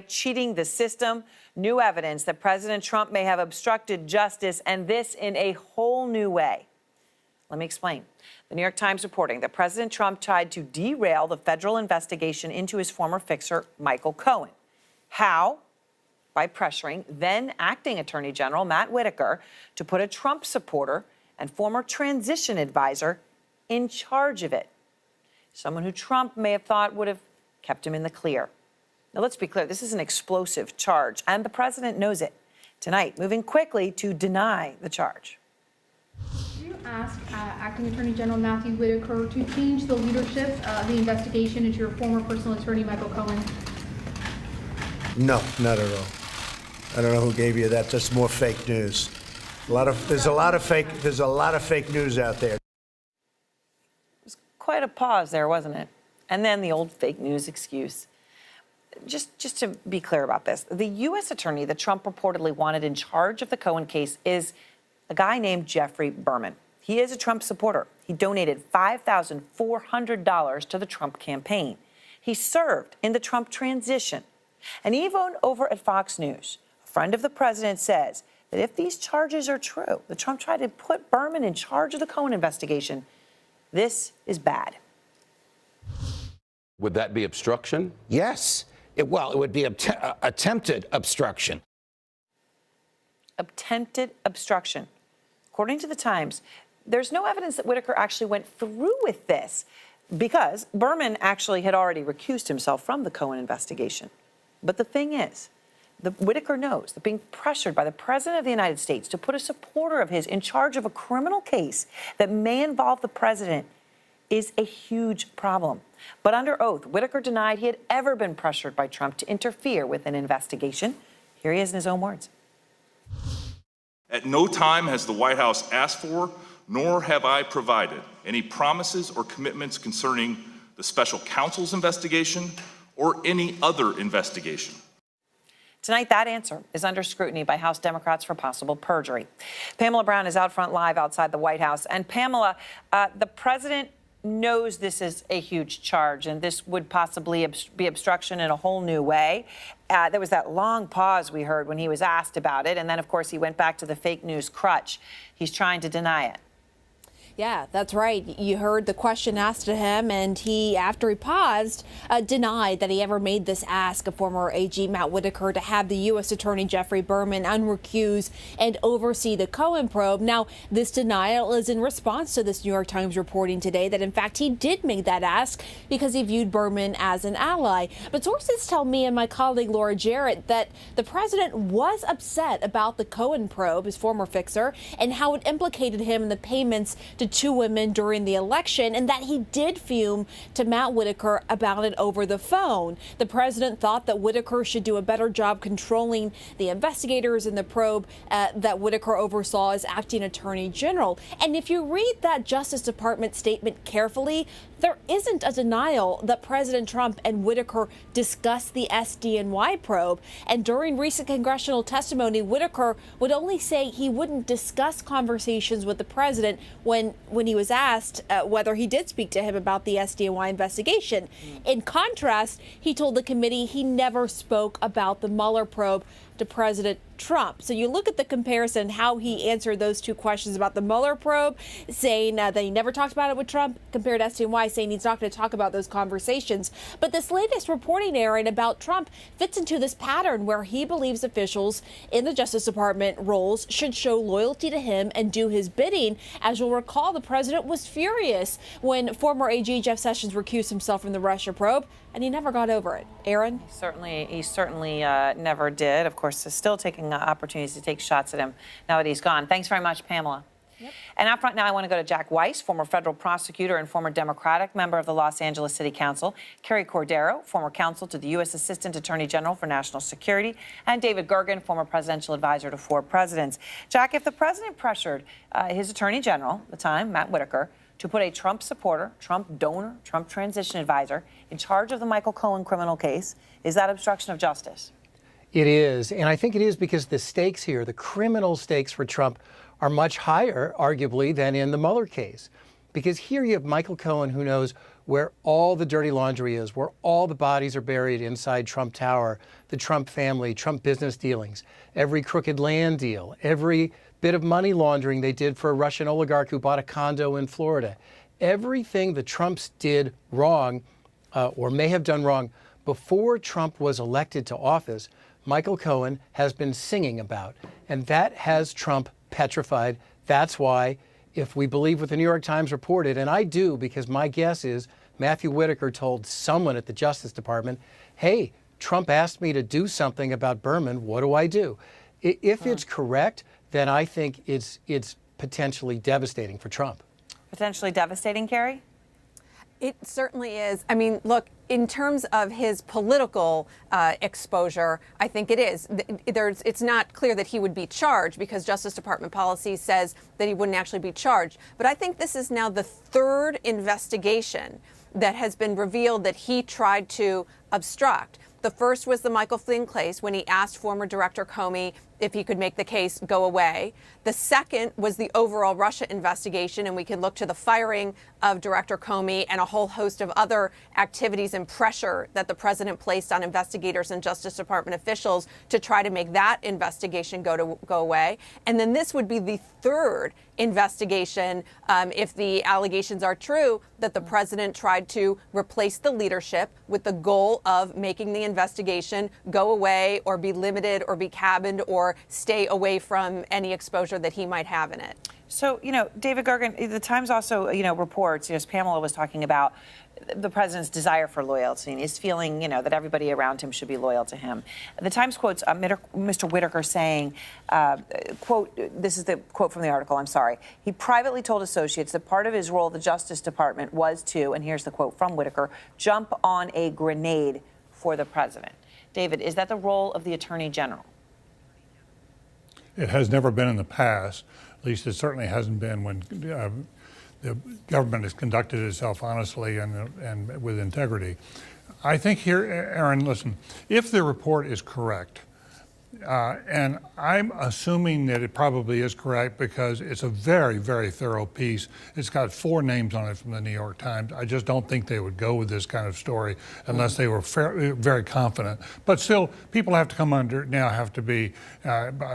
Cheating the system, new evidence that President Trump may have obstructed justice, and this in a whole new way. Let me explain. The New York Times reporting that President Trump tried to derail the federal investigation into his former fixer, Michael Cohen. How? By pressuring then acting Attorney General Matt Whitaker to put a Trump supporter and former transition advisor in charge of it. Someone who Trump may have thought would have kept him in the clear. Now, let's be clear, this is an explosive charge, and the president knows it. Tonight, moving quickly to deny the charge. Did you ask Acting Attorney General Matthew Whitaker to change the leadership of the investigation into your former personal attorney, Michael Cohen? No, not at all. I don't know who gave you that. That's more fake news. There's a lot of fake news out there. It was quite a pause there, wasn't it? And then the old fake news excuse. Just to be clear about this, the U.S. attorney that Trump reportedly wanted in charge of the Cohen case is a guy named Jeffrey Berman. He is a Trump supporter. He donated $5,400 to the Trump campaign. He served in the Trump transition. And even over at Fox News, a friend of the president says that if these charges are true, that Trump tried to put Berman in charge of the Cohen investigation, this is bad. Would that be obstruction? Yes. It would be attempted obstruction. Attempted obstruction. According to the Times, there's no evidence that Whitaker actually went through with this because Berman actually had already recused himself from the Cohen investigation. But the thing is, Whitaker knows that being pressured by the President of the United States to put a supporter of his in charge of a criminal case that may involve the president is a huge problem. But under oath, Whitaker denied he had ever been pressured by Trump to interfere with an investigation. Here he is in his own words. At no time has the White House asked for, nor have I provided, any promises or commitments concerning the special counsel's investigation or any other investigation. Tonight, that answer is under scrutiny by House Democrats for possible perjury. Pamela Brown is out front live outside the White House. And Pamela, the president knows this is a huge charge and this would possibly be obstruction in a whole new way. There was that long pause we heard when he was asked about it. And then, of course, he went back to the fake news crutch. He's trying to deny it. Yeah, that's right. You heard the question asked to him, and he, after he paused, denied that he ever made this ask of former AG Matt Whitaker to have the U.S. Attorney Jeffrey Berman unrecuse and oversee the Cohen probe. Now, this denial is in response to this New York Times reporting today that, in fact, he did make that ask because he viewed Berman as an ally. But sources tell me and my colleague Laura Jarrett that the president was upset about the Cohen probe, his former fixer, and how it implicated him in the payments to two women during the election, and that he did fume to Matt Whitaker about it over the phone. The president thought that Whitaker should do a better job controlling the investigators in the probe that Whitaker oversaw as acting attorney general. And if you read that Justice Department statement carefully, there isn't a denial that President Trump and Whitaker discussed the SDNY probe. And during recent congressional testimony, Whitaker would only say he wouldn't discuss conversations with the president when he was asked whether he did speak to him about the SDNY investigation. In contrast, he told the committee he never spoke about the Mueller probe to President Trump. So you look at the comparison, how he answered those two questions about the Mueller probe, saying that he never talked about it with Trump, compared to SDNY, saying he's not going to talk about those conversations. But this latest reporting, Aaron, about Trump fits into this pattern where he believes officials in the Justice Department roles should show loyalty to him and do his bidding. As you'll recall, the president was furious when former AG Jeff Sessions recused himself from the Russia probe, and he never got over it. Aaron? He certainly never did. Of course, is still taking opportunities to take shots at him now that he's gone. Thanks very much, Pamela. Yep. And up front now, I want to go to Jack Weiss, former federal prosecutor and former Democratic member of the Los Angeles City Council, Carrie Cordero, former counsel to the U.S. Assistant Attorney General for National Security, and David Gergen, former presidential advisor to 4 presidents. Jack, if the president pressured his attorney general at the time, Matt Whitaker, to put a Trump supporter, Trump donor, Trump transition advisor in charge of the Michael Cohen criminal case, is that obstruction of justice? It is. And I think it is because the stakes here, the criminal stakes for Trump, are much higher, arguably, than in the Mueller case. Because here you have Michael Cohen, who knows where all the dirty laundry is, where all the bodies are buried inside Trump Tower, the Trump family, Trump business dealings, every crooked land deal, every bit of money laundering they did for a Russian oligarch who bought a condo in Florida. Everything the Trumps did wrong or may have done wrong before Trump was elected to office, Michael Cohen has been singing about. And that has Trump petrified. That's why, if we believe what the New York Times reported, and I do because my guess is Matthew Whitaker told someone at the Justice Department, hey, Trump asked me to do something about Berman. What do I do? If it's correct, then I think it's potentially devastating for Trump. Potentially devastating, Carrie? It certainly is. I mean, look, in terms of his political exposure, I think it is. It's not clear that he would be charged because Justice Department policy says that he wouldn't actually be charged. But I think this is now the third investigation that has been revealed that he tried to obstruct. The first was the Michael Flynn case when he asked former Director Comey if he could make the case go away. The second was the overall Russia investigation, and we can look to the firing of Director Comey and a whole host of other activities and pressure that the president placed on investigators and Justice Department officials to try to make that investigation go away. And then this would be the third investigation, if the allegations are true, that the president tried to replace the leadership with the goal of making the investigation go away or be limited or be cabined or stay away from any exposure that he might have in it. So, David Gergen, the Times also, reports, as Pamela was talking about, the president's desire for loyalty and his feeling, that everybody around him should be loyal to him. The Times quotes Mr. Whitaker saying, quote, this is the quote from the article, I'm sorry. He privately told associates that part of his role at the Justice Department was to, and here's the quote from Whitaker, jump on a grenade for the president. David, is that the role of the Attorney General? It has never been in the past. At least it certainly hasn't been when the government has conducted itself honestly and with integrity. I think here, Aaron, listen, if the report is correct, and I'm assuming that it probably is correct because it's a very, very thorough piece. It's got 4 names on it from the New York Times. I just don't think they would go with this kind of story unless they were very confident. But still, people have to be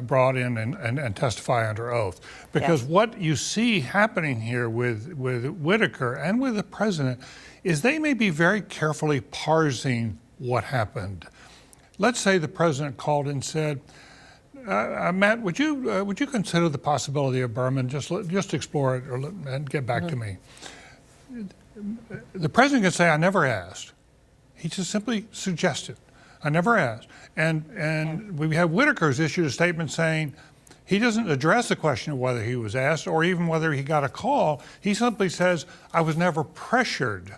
brought in and testify under oath. Because what you see happening here with Whitaker and with the president is they may be very carefully parsing what happened. Let's say the president called and said, Matt, would you consider the possibility of Berman? Just explore it and get back to me. The president could say, I never asked. He just simply suggested. I never asked. And we have Whitaker's issued a statement saying he doesn't address the question of whether he was asked or even whether he got a call. He simply says, I was never pressured.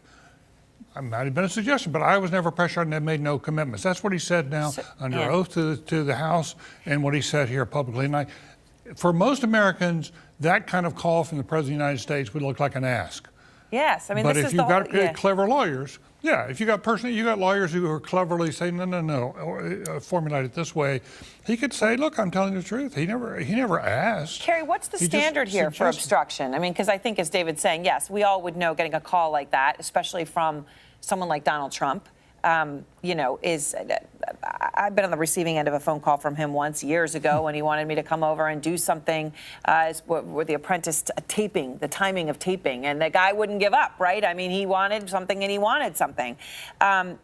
It might have been a suggestion, but I was never pressured and I made no commitments. That's what he said now under oath to the House and what he said here publicly. And for most Americans, that kind of call from the President of the United States would look like an ask. Yes, I mean, but this if is you've the got whole, clever lawyers, if you got lawyers who are cleverly saying no, or formulate it this way, he could say, look, I'm telling the truth. He never asked. Carrie, what's the standard here for obstruction? I mean, because I think, as David's saying, yes, we all would know getting a call like that, especially from someone like Donald Trump, I've been on the receiving end of a phone call from him once years ago when he wanted me to come over and do something with The Apprentice taping, the timing of taping, and the guy wouldn't give up, right? I mean, he wanted something and he wanted something.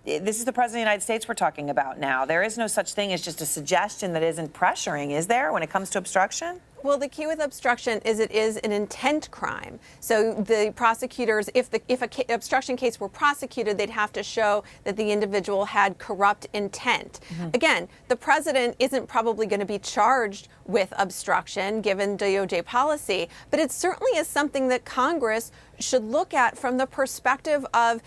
This is the President of the United States we're talking about now. There is no such thing as just a suggestion that isn't pressuring, is there, when it comes to obstruction? Well, the key with obstruction is it is an intent crime. So the prosecutors, if an obstruction case were prosecuted, they'd have to show that the individual had corrupt intent. Again, the president isn't probably going to be charged with obstruction given DOJ policy, but it certainly is something that Congress should look at from the perspective of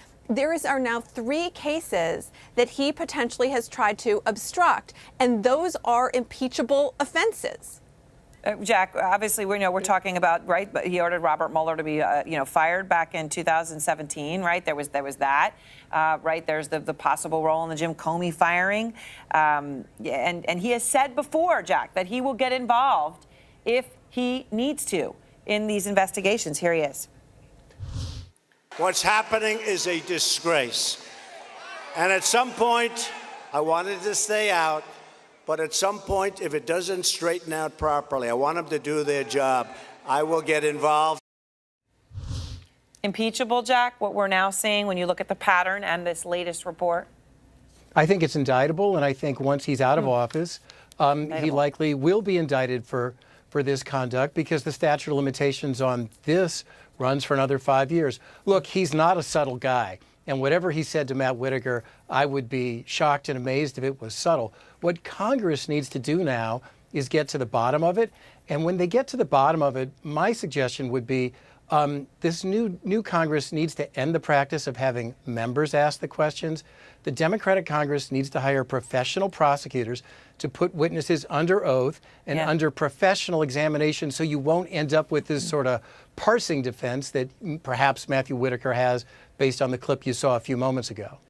are now 3 cases that he potentially has tried to obstruct, and those are impeachable offenses. Jack, obviously, we're talking about, right, but he ordered Robert Mueller to be, fired back in 2017, right? There was that, right? There's the possible role in the Jim Comey firing. And he has said before, Jack, that he will get involved if he needs to in these investigations. Here he is. What's happening is a disgrace. And at some point, I wanted to stay out, but at some point, if it doesn't straighten out properly, I want them to do their job. I will get involved. Impeachable, Jack, what we're now seeing when you look at the pattern and this latest report? I think it's indictable, and I think once he's out of office, he likely will be indicted for this conduct because the statute of limitations on this runs for another 5 years. Look, he's not a subtle guy, and whatever he said to Matt Whitaker, I would be shocked and amazed if it was subtle. What Congress needs to do now is get to the bottom of it, and when they get to the bottom of it, my suggestion would be this new Congress needs to end the practice of having members ask the questions. The Democratic Congress needs to hire professional prosecutors to put witnesses under oath and under professional examination so you won't end up with this sort of parsing defense that perhaps Matthew Whitaker has based on the clip you saw a few moments ago.